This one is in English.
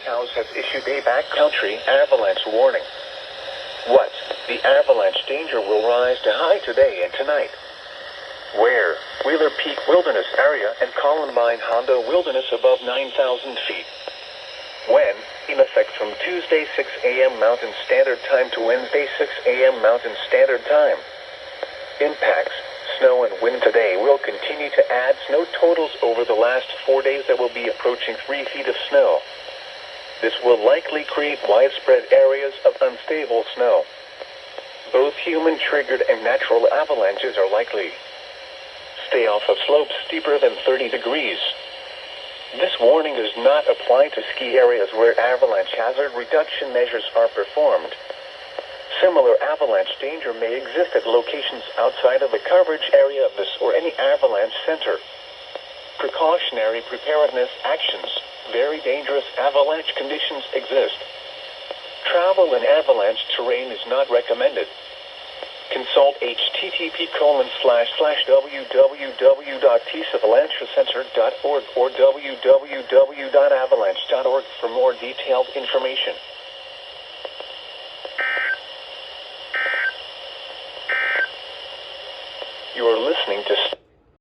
House has issued a backcountry avalanche warning. What? The avalanche danger will rise to high today and tonight. Where? Wheeler Peak Wilderness Area and Columbine Hondo Wilderness above 9,000 feet. When? In effect from Tuesday 6 a.m. Mountain Standard Time to Wednesday 6 a.m. Mountain Standard Time. Impacts. Snow and wind today will continue to add snow totals over the last 4 days that will be approaching 3 feet of snow. This will likely create widespread areas of unstable snow. Both human-triggered and natural avalanches are likely. Stay off of slopes steeper than 30 degrees. This warning does not apply to ski areas where avalanche hazard reduction measures are performed. Similar avalanche danger may exist at locations outside of the coverage area of this or any avalanche center. Precautionary preparedness actions. Very dangerous avalanche conditions exist. Travel in avalanche terrain is not recommended. Consult http://www.tsavalanchecenter.org or www.avalanche.org for more detailed information. You are listening to